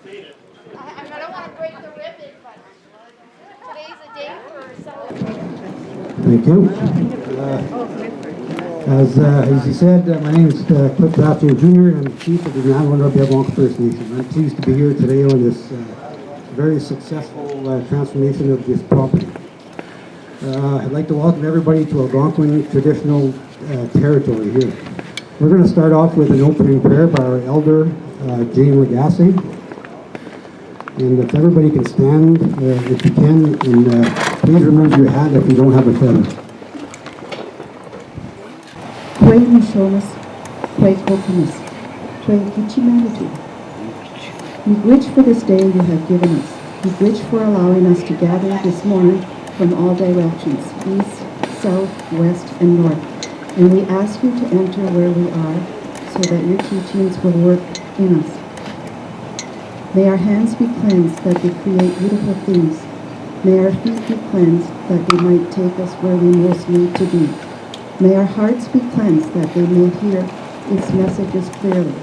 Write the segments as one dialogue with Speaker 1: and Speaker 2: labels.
Speaker 1: I don't want to break the ribbon, but today's a day for celebration.
Speaker 2: Thank you. As he said, my name is Cliff Rafton Jr. I'm Chief of the Mattawa May Algonquin First Nation. I'm pleased to be here today on this very successful transformation of this property. I'd like to welcome everybody to Algonquin traditional territory here. We're going to start off with an opening prayer by our elder, Jane Lagasse. And if everybody can stand, if you can, and please remove your hat if you don't have a feather.
Speaker 3: Kwe Mishonas, Kwe Kokonis, Kwe Kichimanity. Miigwech for this day you have given us. Miigwech for allowing us to gather this morning from all directions, east, south, west, and north. And we ask you to enter where we are so that your teachings will work in us. May our hands be cleansed that they create beautiful things. May our feet be cleansed that they might take us where we most need to be. May our hearts be cleansed that they may hear its messages clearly.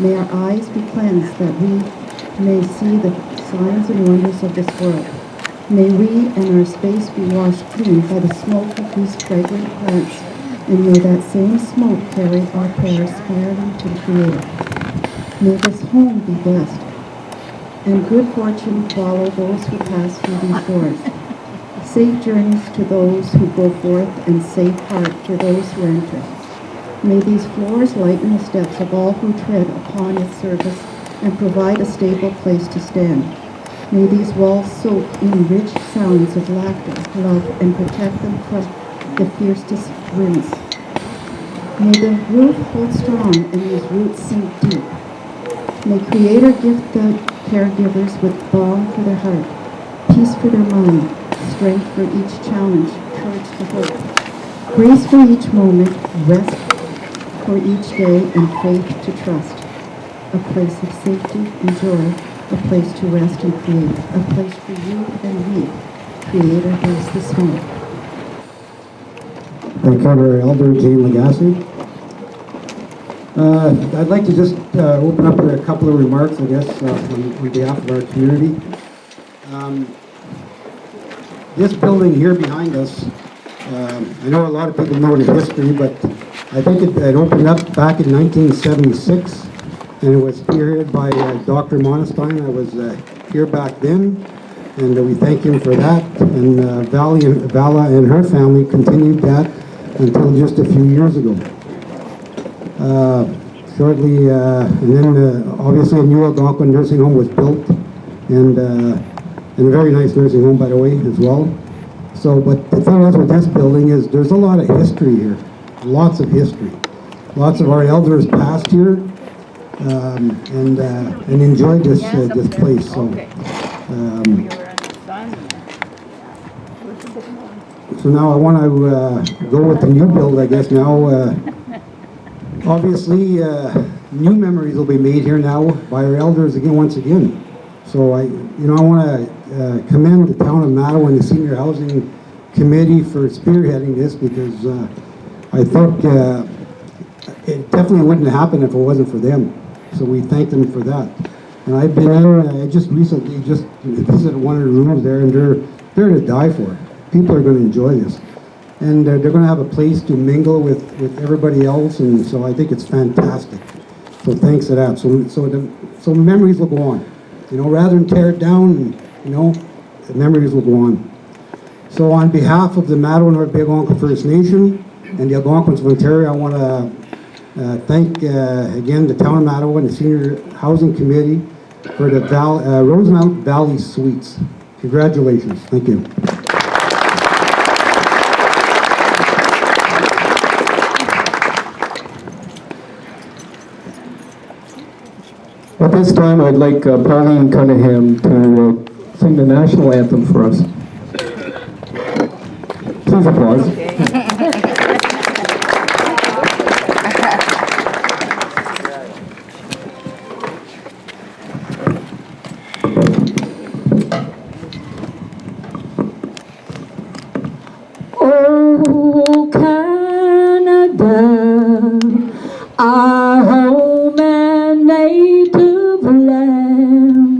Speaker 3: May our eyes be cleansed that we may see the signs and wonders of this world. May we and our space be washed clean by the smoke of these fragrant plants, and may that same smoke carry our prayers spiraling to the Creator. May this home be blessed, and good fortune follow those who pass through these doors. Safe journeys to those who go forth, and safe heart for those who enter. May these floors lighten the steps of all who tread upon its surface and provide a stable place to stand. May these walls soak in rich sounds of laughter, love, and protect them from the fiercest winds. May the roof hold strong and these roots sink deep. May Creator gift the caregivers with balm for their heart, peace for their mind, strength for each challenge, courage to hope, grace for each moment, rest for each day, and faith to trust. A place of safety and joy, a place to rest and create, a place for you and me. Creator bless this home.
Speaker 2: Thank you, our elder, Jane Lagasse. I'd like to just open up with a couple of remarks, I guess, on behalf of our community. This building here behind us, I know a lot of people know the history, but I think it opened up back in 1976, and it was spearheaded by Dr. Monestein. I was here back then, and we thank him for that. And Vala and her family continued that until just a few years ago. Shortly, and then obviously a new Algonquin Nursing Home was built, and a very nice nursing home, by the way, as well. So, but the thing is with this building is there's a lot of history here, lots of history. Lots of our elders passed here and enjoyed this this place. So, so now I want to go with the new build, I guess. Now, obviously, new memories will be made here now by our elders again, once again. So I want to commend the Town of Mattawa and the Senior Housing Committee for spearheading this, because I think it definitely wouldn't happen if it wasn't for them. So we thank them for that. And I've been in, I just recently visited one of the rooms there, and they're to die for. People are going to enjoy this. And they're going to have a place to mingle with everybody else, and so I think it's fantastic. So thanks to that. So memories will go on. Rather than tear it down, the memories will go on. So on behalf of the Mattawa May Algonquin First Nation and the Algonquins of Ontario, I want to thank again the Town of Mattawa and the Senior Housing Committee for the Rosemount Valley Suites. Congratulations. Thank you.
Speaker 4: At this time, I'd like Pauline Cunningham to sing the national anthem for us. Please applause.
Speaker 5: Oh, Canada, our home and native land.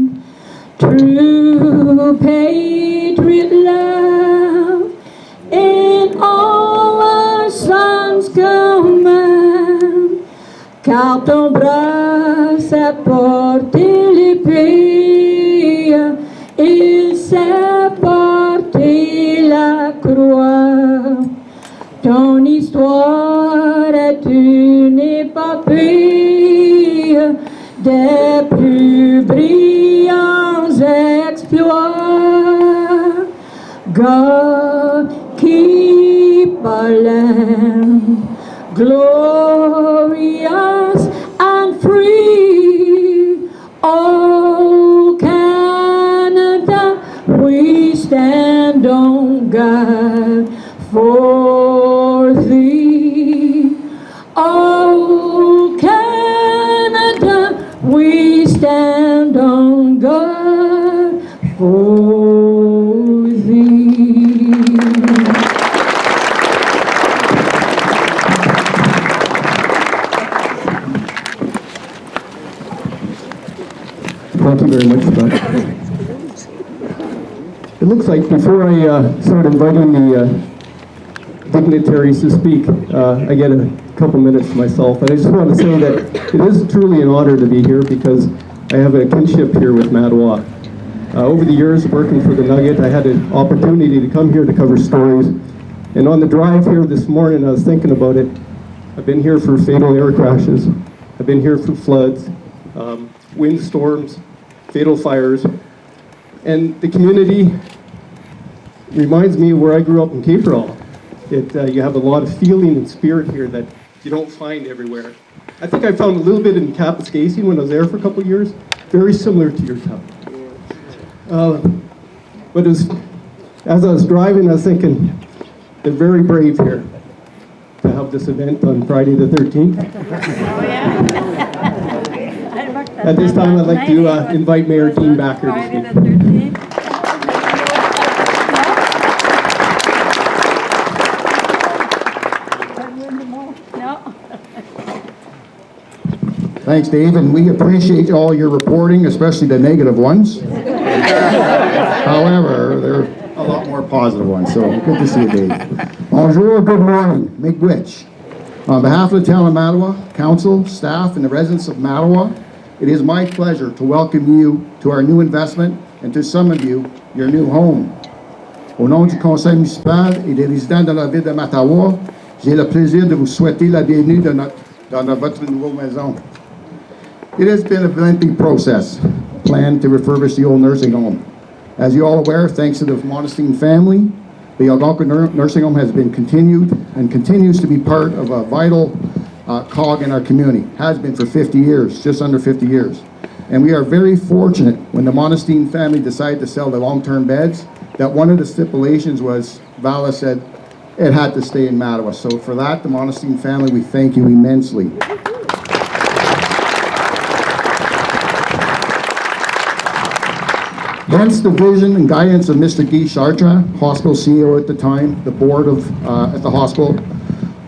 Speaker 5: Par ton bras, sa porté l'épée, il s'est porté la croix. Ton histoire est une épopée des plus brillants exploits. God, keep our land glorious and free. Oh, Canada, we stand on God for thee. Oh, Canada, we stand on God for thee.
Speaker 4: Thank you very much for that. It looks like before I start inviting the dignitaries to speak, I get a couple minutes to myself. And I just want to say that it is truly an honor to be here because I have a kinship here with Mattawa. Over the years working for the Nugget, I had an opportunity to come here to cover stories. And on the drive here this morning, I was thinking about it. I've been here for fatal air crashes. I've been here for floods, windstorms, fatal fires. And the community reminds me of where I grew up in Caperall. You have a lot of feeling and spirit here that you don't find everywhere. I think I found a little bit in Kapuskasing when I was there for a couple of years, very similar to your town. But as I was driving, I was thinking, they're very brave here to have this event on Friday the 13th. At this time, I'd like to invite Mayor Dean Backer to speak.
Speaker 6: Thanks, Dave, and we appreciate all your reporting, especially the negative ones. However, there are a lot more positive ones, so good to see you, Dave. Bonjour, good morning, Miigwech. On behalf of the Town of Mattawa, Council, staff, and the residents of Mattawa, it is my pleasure to welcome you to our new investment and to some of you, your new home. Au nom du Conseil municipal et des résidents de la ville de Mattawa, j'ai le plaisir de vous souhaiter la bienvenue dans votre nouvelle maison. It has been a lengthy process, planned to refurbish the old nursing home. As you're all aware, thanks to the Modestine family, the Algonquin Nursing Home has been continued and continues to be part of a vital cog in our community. Has been for 50 years, just under 50 years. And we are very fortunate when the Modestine family decided to sell the long-term beds, that one of the stipulations was, Vala said, it had to stay in Mattawa. So for that, the Modestine family, we thank you immensely. Hence the vision and guidance of Mr. Guy Chartrand, hospital CEO at the time, the board of at the hospital,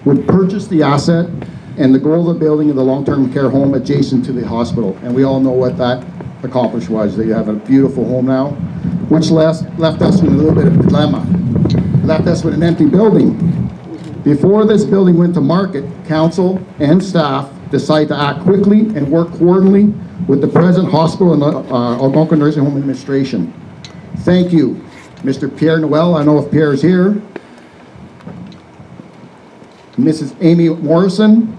Speaker 6: would purchase the asset and the goal of the building of the long-term care home adjacent to the hospital. And we all know what that accomplished was. They have a beautiful home now, which left us with a little bit of a dilemma. Left us with an empty building. Before this building went to market, council and staff decided to act quickly and work coordinately with the present hospital and the Algonquin Nursing Home Administration. Thank you, Mr. Pierre Noel. I know if Pierre is here. Mrs. Amy Morrison,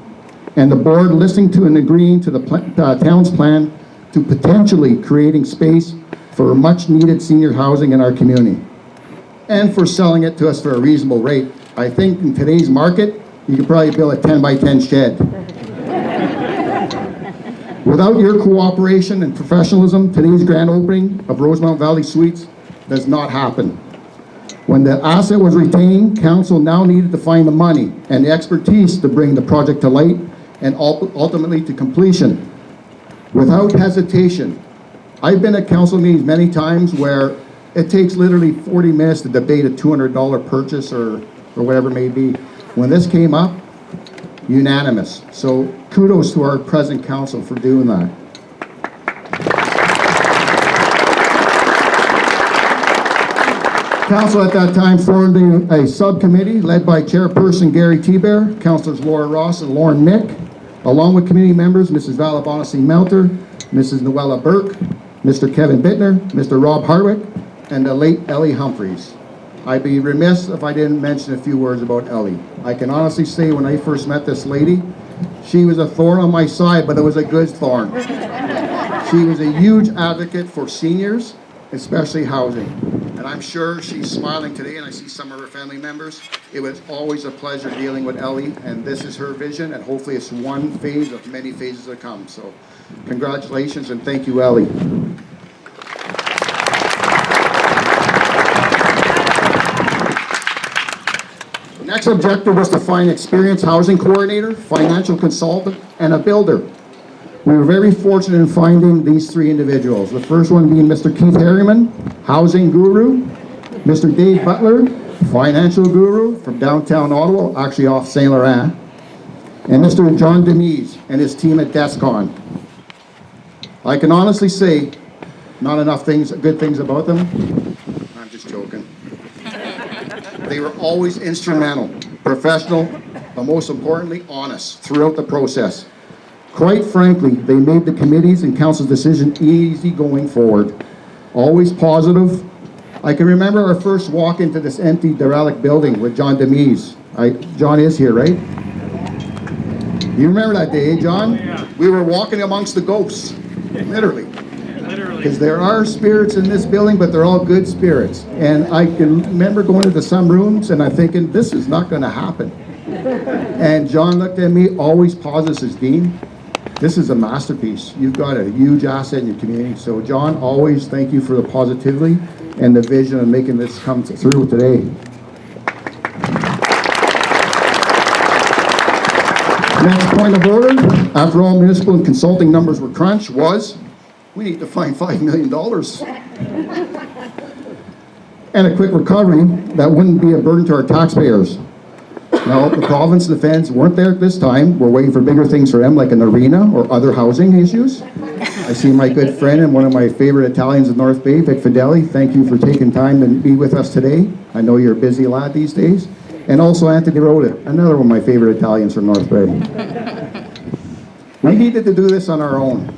Speaker 6: and the board listening to and agreeing to the town's plan to potentially creating space for much needed senior housing in our community, and for selling it to us for a reasonable rate. I think in today's market, you could probably build a 10 by 10 shed. Without your cooperation and professionalism, today's grand opening of Rosemount Valley Suites does not happen. When the asset was retained, council now needed to find the money and the expertise to bring the project to light and ultimately to completion. Without hesitation, I've been at council meetings many times where it takes literally 40 minutes to debate a $200 purchase or whatever it may be. When this came up, unanimous. So kudos to our present council for doing that. Council at that time formed a subcommittee led by Chairperson Gary Tiber, Councilors Laura Ross and Lauren Mick, along with committee members, Mrs. Valabonasi Melter, Mrs. Noella Burke, Mr. Kevin Bittner, Mr. Rob Hardwick, and the late Ellie Humphreys. I'd be remiss if I didn't mention a few words about Ellie. I can honestly say when I first met this lady, she was a thorn on my side, but it was a good thorn. She was a huge advocate for seniors, especially housing. And I'm sure she's smiling today, and I see some of her family members. It was always a pleasure dealing with Ellie, and this is her vision, and hopefully it's one phase of many phases to come. So congratulations, and thank you, Ellie. The next objective was to find experienced housing coordinator, financial consultant, and a builder. We were very fortunate in finding these three individuals. The first one being Mr. Keith Harriman, housing guru, Mr. Dave Butler, financial guru from downtown Ottawa, actually off Saint Laurent, and Mr. John Demise and his team at Descon. I can honestly say, not enough good things about them. I'm just joking. They were always instrumental, professional, but most importantly, honest throughout the process. Quite frankly, they made the committees and council's decision easy going forward. Always positive. I can remember our first walk into this empty derelict building with John Demise. John is here, right? You remember that day, John? Yeah. We were walking amongst the ghosts, literally. Because there are spirits in this building, but they're all good spirits. And I can remember going into some rooms and I'm thinking, this is not going to happen. And John looked at me, always positive, says, Dean, this is a masterpiece. You've got a huge asset in your community. So John, always thank you for the positivity and the vision of making this come through today. Next point of order, after all municipal and consulting numbers were crunched, was we need to find $5 million. And a quick recovery that wouldn't be a burden to our taxpayers. Now, the province and the feds weren't there at this time. We're waiting for bigger things for them, like an arena or other housing issues. I see my good friend and one of my favorite Italians in North Bay, Vic Fideli. Thank you for taking time to be with us today. I know you're a busy lad these days. And also Anthony Rhoda, another one of my favorite Italians from North Bay. We needed to do this on our own,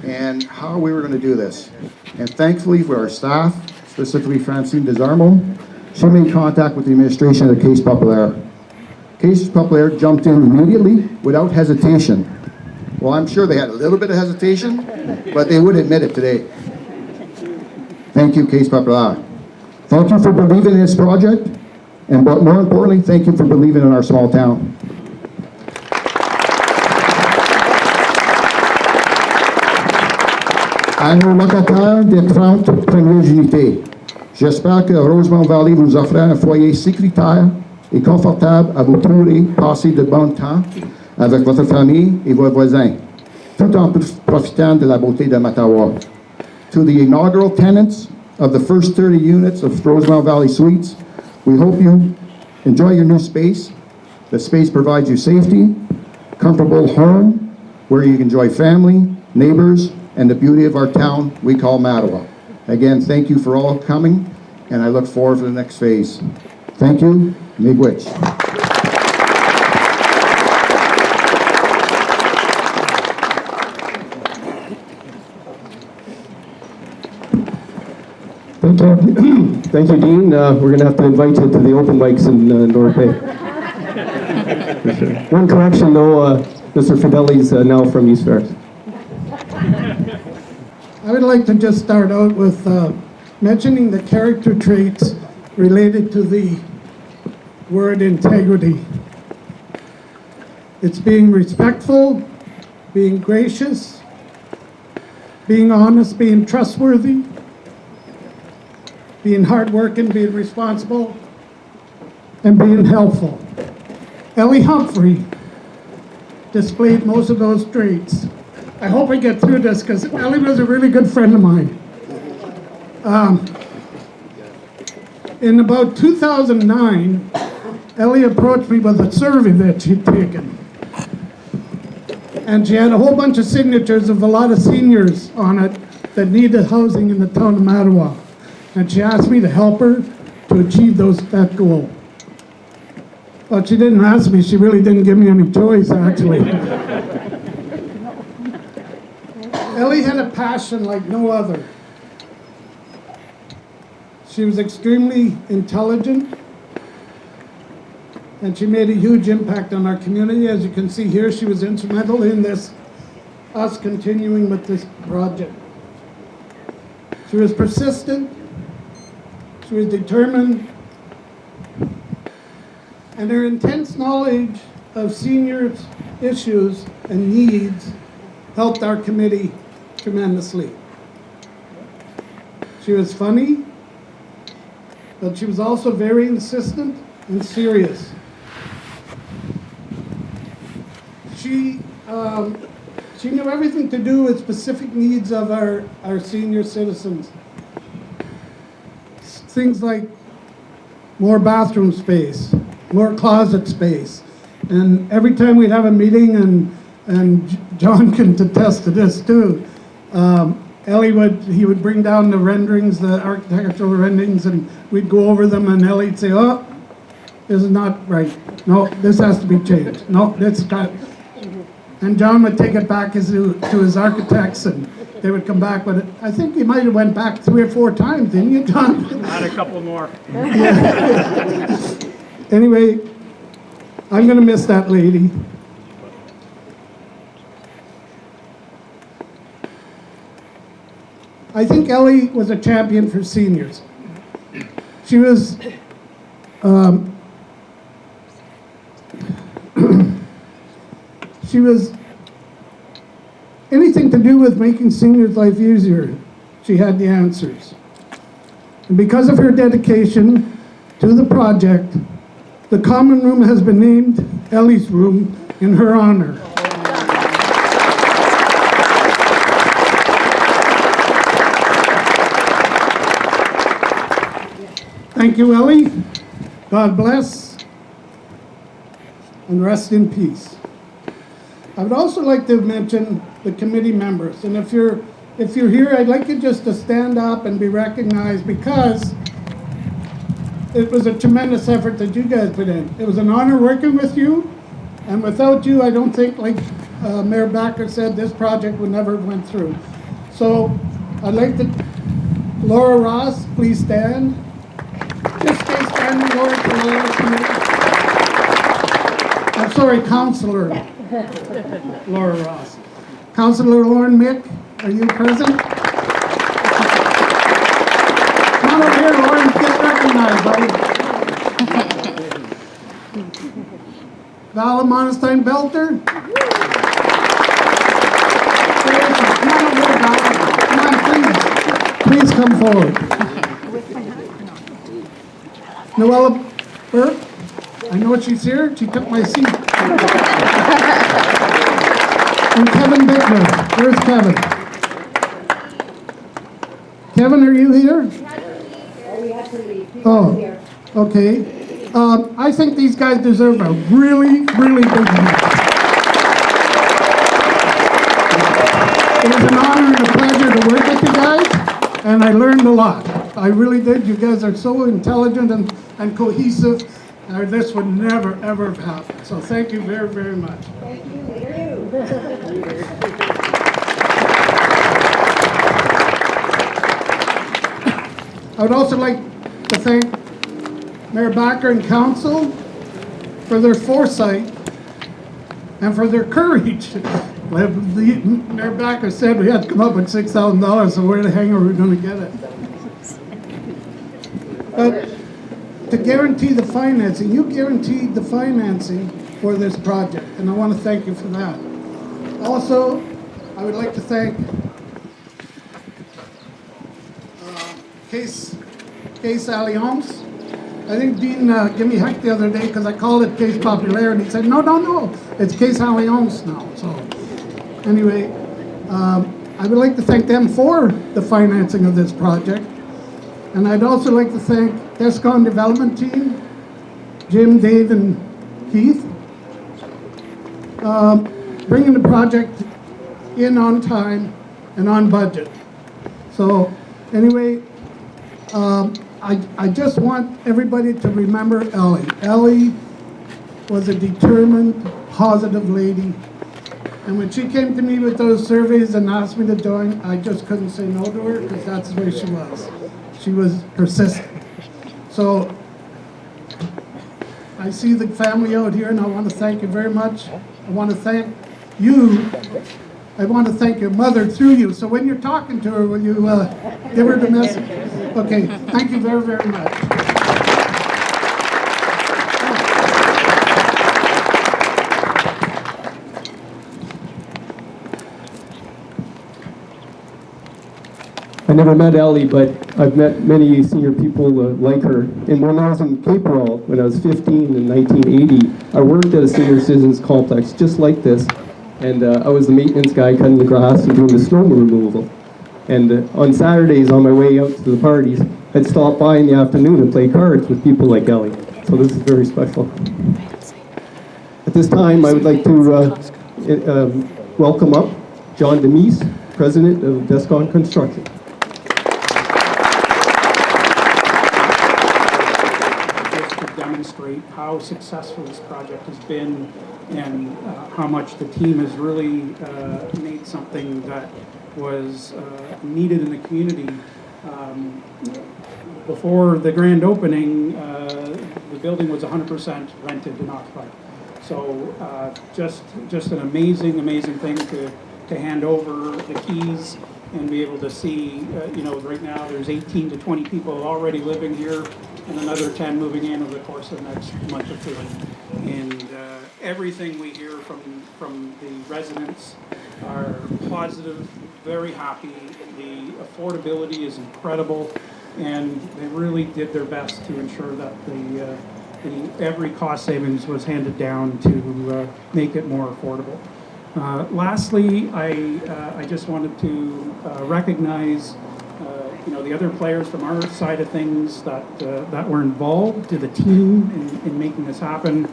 Speaker 6: and how we were going to do this. And thankfully for our staff, specifically Francine Desarmo, she made contact with the administration of the Case Populaire. Case Populaire jumped in immediately without hesitation. Well, I'm sure they had a little bit of hesitation, but they would admit it today. Thank you, Case Populaire. Thank you for believing in this project, and but more importantly, thank you for believing in our small town. À nos locataires des 30 premières unités, j'espère que Rosemount Valley vous offrira un foyer sécuritaire et confortable à vous trouver passer de bon temps avec votre famille et vos voisins, tout en profitant de la beauté de Mattawa. To the inaugural tenants of the first 30 units of Rosemount Valley Suites, we hope you enjoy your new space. The space provides you safety, comfortable home where you can enjoy family, neighbors, and the beauty of our town we call Mattawa. Again, thank you for all coming, and I look forward to the next phase. Thank you. Miigwech.
Speaker 4: Thank you. Thank you, Dean. We're going to have to invite you to the open mics in North Bay. For sure. One correction, though, Mr. Fideli's now from East Ferris.
Speaker 7: I would like to just start out with mentioning the character traits related to the word integrity. It's being respectful, being gracious, being honest, being trustworthy, being hardworking, being responsible, and being helpful. Ellie Humphrey displayed most of those traits. I hope I get through this because Ellie was a really good friend of mine. In about 2009, Ellie approached me with a survey that she'd taken. And she had a whole bunch of signatures of a lot of seniors on it that needed housing in the town of Mattawa. And she asked me to help her to achieve that goal. Well, she didn't ask me. She really didn't give me any choice, actually. Ellie had a passion like no other. She was extremely intelligent, and she made a huge impact on our community. As you can see here, she was instrumental in us continuing with this project. She was persistent, she was determined, and her intense knowledge of seniors' issues and needs helped our committee tremendously. She was funny, but she was also very insistent and serious. She knew everything to do with specific needs of our senior citizens. Things like more bathroom space, more closet space. And every time we'd have a meeting, and John can attest to this too, Ellie would bring down the renderings, the architectural renderings, and we'd go over them, and Ellie'd say, oh, this is not right. No, this has to be changed. No, this got. And John would take it back to his architects, and they would come back with it. I think you might have went back 3 or 4 times, didn't you, John?
Speaker 8: Add a couple more.
Speaker 7: Anyway, I'm going to miss that lady. I think Ellie was a champion for seniors. She was anything to do with making seniors' life easier, she had the answers. And because of her dedication to the project, the common room has been named Ellie's Room in her honor. Thank you, Ellie. God bless, and rest in peace. I would also like to mention the committee members, and if you're here, I'd like you just to stand up and be recognized, because it was a tremendous effort that you guys put in. It was an honor working with you, and without you, I don't think, like Mayor Backer said, this project would never have went through. So I'd like to, Laura Ross, please stand. Just stay standing, Laura, for Laura's committee. I'm sorry, Councillor Laura Ross. Councillor Lauren Mick, are you present? Come on over here, Lauren, get recognized, buddy. Vala Monestein Belter. Come on over here, Vala. Come on, please. Please come forward. Noella Burke, I know she's here. She took my seat. And Kevin Bittner. Where's Kevin? Kevin, are you here? Oh, okay. I think these guys deserve a really, really big hand. It was an honor and a pleasure to work with you guys, and I learned a lot. I really did. You guys are so intelligent and cohesive. This would never, ever have happened. So thank you very, very much.
Speaker 1: Thank you.
Speaker 7: I would also like to thank Mayor Backer and Council for their foresight and for their courage. Like Mayor Backer said, we had to come up with $6,000, so where the hell are we going to get it? But to guarantee the financing, you guaranteed the financing for this project, and I want to thank you for that. Also, I would like to thank Case Alliance. I think Dean gave me heck the other day because I called it Case Populaire, and he said, no, it's Case Alliance now. So anyway, I would like to thank them for the financing of this project. And I'd also like to thank ESCON Development Team, Jim, Dave, and Keith, bringing the project in on time and on budget. So anyway, I just want everybody to remember Ellie. Ellie was a determined, positive lady. And when she came to me with those surveys and asked me to join, I just couldn't say no to her because that's the way she was. She was persistent. So I see the family out here and I want to thank you very much. I want to thank you. I want to thank your mother through you. So when you're talking to her, will you give her the message? Okay, thank you very, very much.
Speaker 4: I never met Ellie, but I've met many senior people like her. And when I was in Cape World, when I was 15 in 1980, I worked at a senior citizens complex just like this. And I was the maintenance guy cutting the grass and doing the snow removal. And on Saturdays on my way out to the parties, I'd stop by in the afternoon and play cards with people like Ellie. So this is very special. At this time, I would like to welcome up John Demise, President of Descon Construction.
Speaker 8: Demonstrate how successful this project has been and how much the team has really made something that was needed in the community. Before the grand opening, the building was 100% rented and occupied. So just an amazing thing to hand over the keys and be able to see, right now there's 18 to 20 people already living here and another 10 moving in over the course of the next month or two. And everything we hear from the residents are positive, very happy. The affordability is incredible, and they really did their best to ensure that every cost savings was handed down to make it more affordable. Lastly, I just wanted to recognize the other players from our side of things that were involved, to the team in making this happen.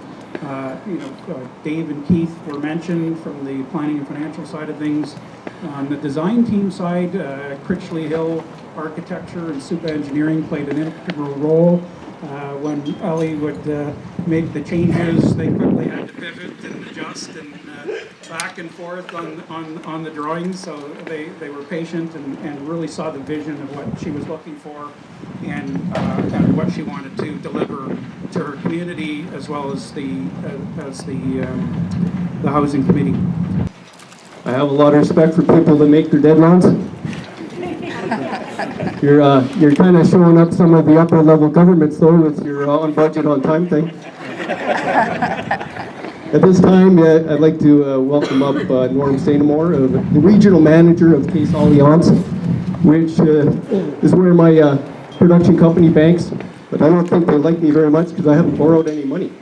Speaker 8: Dave and Keith were mentioned from the planning and financial side of things. On the design team side, Critchley Hill Architecture and Supa Engineering played an integral role. When Ellie would make the changes, they quickly had to pivot and adjust and back and forth on the drawings, so they were patient and really saw the vision of what she was looking for and what she wanted to deliver to her community, as well as the housing committee.
Speaker 4: I have a lot of respect for people that make their deadlines. You're kind of showing up some of the upper level governments though with your on budget on time thing. At this time, I'd like to welcome up Norm Sainamore, the regional manager of Case Alliance, which is where my production company banks, but I don't think they like me very much because I haven't borrowed any money.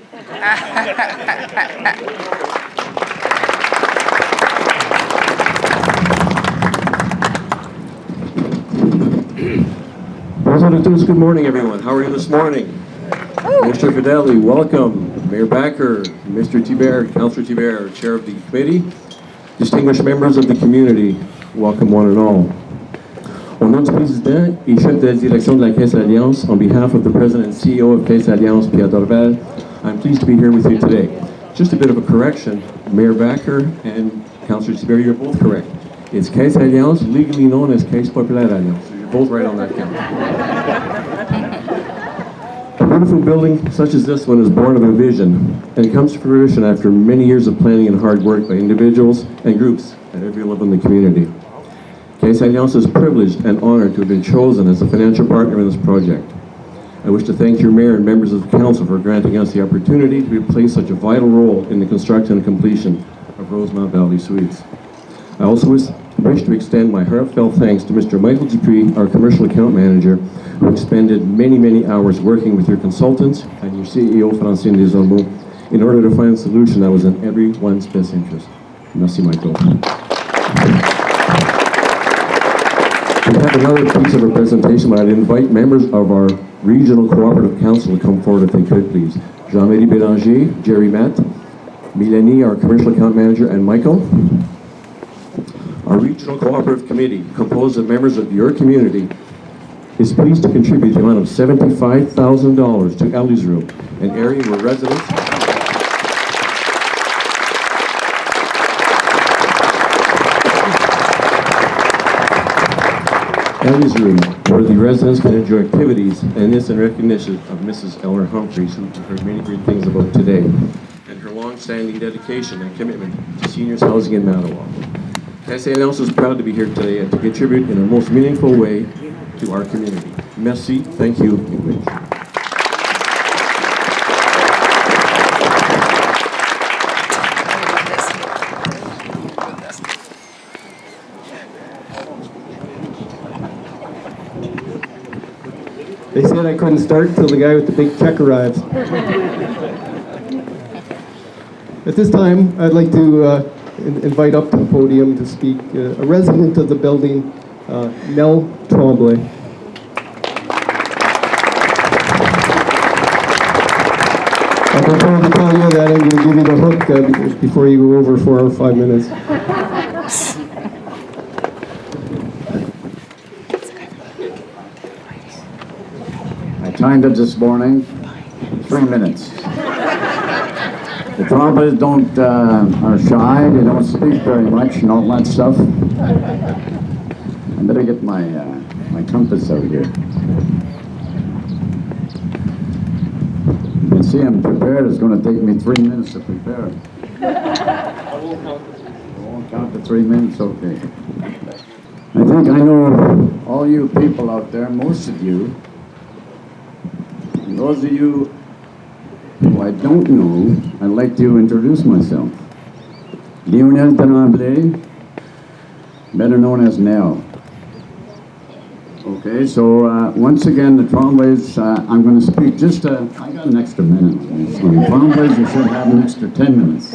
Speaker 9: Bonjour à tous, good morning everyone. How are you this morning? Mr. Fidelli, welcome. Mayor Backer, Mr. Thibert, Councillor Thibert, Chair of the committee, distinguished members of the community, welcome one and all. Au nom du président et chef de la direction de la Caisse Alliance, on behalf of the president and CEO of Caisse Alliance, Pierre Dorval, I'm pleased to be here with you today. Just a bit of a correction, Mayor Backer and Councillor Thibert, you're both correct. It's Caisse Alliance, legally known as Caisse Populaire Alliance. So you're both right on that count. A beautiful building such as this one is born of a vision, and it comes to fruition after many years of planning and hard work by individuals and groups at every level in the community. Caisse Alliance is privileged and honored to have been chosen as a financial partner in this project. I wish to thank your mayor and members of the council for granting us the opportunity to play such a vital role in the construction and completion of Rosemount Valley Suites. I also wish to extend my heartfelt thanks to Mr. Michael Dupree, our commercial account manager, who expended many hours working with your consultants and your CEO, Francine Desormeaux, in order to find a solution that was in everyone's best interest. Merci, Michael. We have another piece of our presentation, but I'd invite members of our Regional Cooperative Council to come forward if they could, please. Jean-Marie Bélanger, Jerry Matt, Mélanie, our commercial account manager, and Michael. Our Regional Cooperative Committee, composed of members of your community, is pleased to contribute the amount of $75,000 to Ellie's Room, an area where residents Ellie's Room, where the residents can enjoy activities, and this in recognition of Mrs. Eleanor Humphreys, who we've heard many great things about today, and her long-standing dedication and commitment to seniors housing in Mattawa. SANL is proud to be here today and to contribute in a most meaningful way to our community. Merci, thank you.
Speaker 4: They said I couldn't start till the guy with the big check arrives. At this time, I'd like to invite up to the podium to speak a resident of the building, Nell Tremblay. I've been told to tell you that I'm going to give you the hook before you go over 4 or 5 minutes.
Speaker 10: I timed it this morning, 3 minutes. The Tromblers are shy, they don't speak very much and all that stuff. I better get my compass out here. You can see I'm prepared, it's going to take me 3 minutes to prepare. I won't count the 3 minutes, okay. I think I know all you people out there, most of you. And those of you who I don't know, I'd like to introduce myself. Lionel Tenable, better known as Nell. Okay, so once again, the Tremblays, I'm going to speak just, I got an extra minute. So the Tremblays, you should have an extra 10 minutes.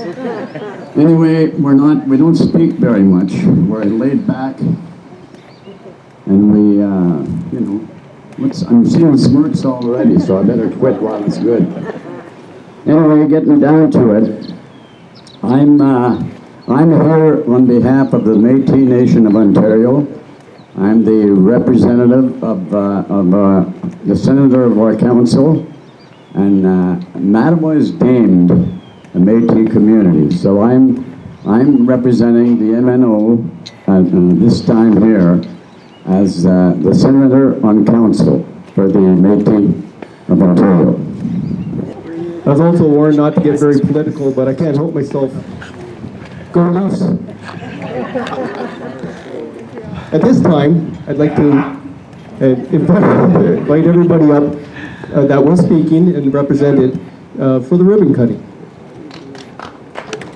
Speaker 10: Anyway, we don't speak very much. We're laid back, and we, you know, I'm seeing smirks already, so I better quit while it's good. Anyway, getting down to it, I'm here on behalf of the Métis Nation of Ontario. I'm the representative of the senator of our council, and Mattawa is deemed a Métis community. So I'm representing the MNO this time here as the senator on council for the Métis of Ontario.
Speaker 4: I was also warned not to get very political, but I can't help myself. Go Leafs! At this time, I'd like to invite everybody up that was speaking and represented for the ribbon cutting.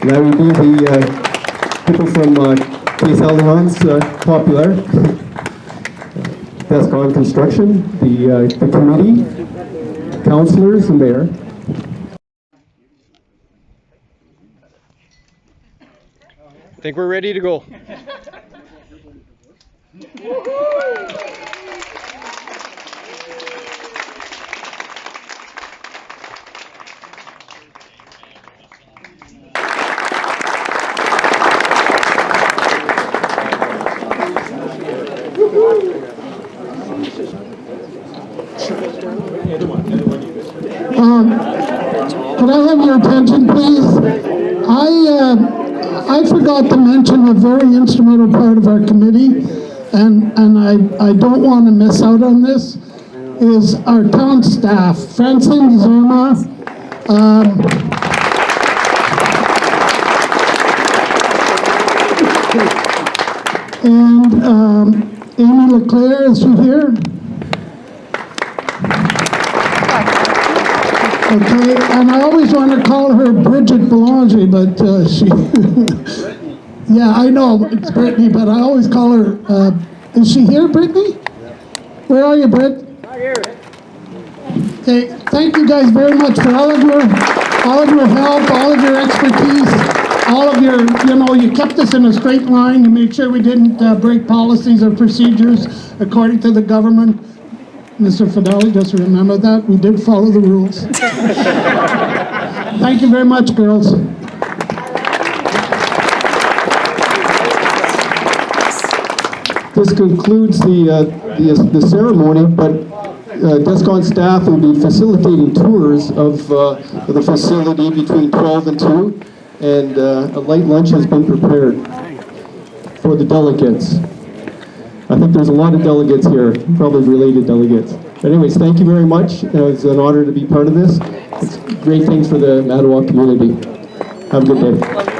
Speaker 4: That would be the people from Case Alliance Popular, Descon Construction, the committee, councillors, and mayor. I think we're ready to go.
Speaker 7: Could I have your attention, please? I forgot to mention a very instrumental part of our committee, and I don't want to miss out on this, is our town staff. Francine Zerma, and Amy Leclerc, is she here? Okay, and I always want to call her Bridget Boulanger, but she, yeah, I know it's Brittany, but I always call her, is she here, Brittany? Where are you, Britt? Right here. Okay, thank you guys very much for all of your help, all of your expertise, all of your, you kept us in a straight line. You made sure we didn't break policies or procedures according to the government. Mr. Fideli, just remember that. We did follow the rules. Thank you very much, girls.
Speaker 4: This concludes the ceremony, but Descon staff will be facilitating tours of the facility between 12 and 2, and a light lunch has been prepared for the delegates. I think there's a lot of delegates here, probably related delegates. But anyways, thank you very much. It's an honor to be part of this. It's great things for the Mattawa community. Have a good day.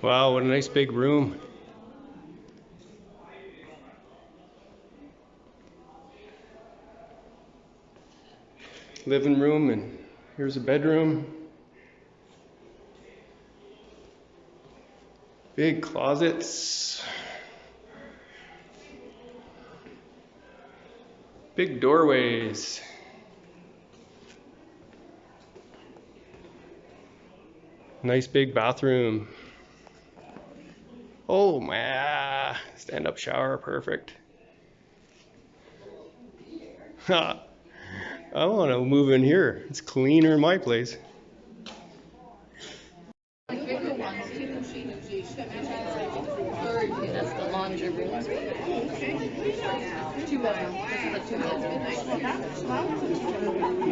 Speaker 11: Wow, what a nice big room. Living room, and here's a bedroom. Big closets. Big doorways. Nice big bathroom. Oh man, stand-up shower, perfect. Ha! I want to move in here. It's cleaner in my place.
Speaker 1: That's the laundry room. Okay. 2 bedroom. This is a 2 bedroom.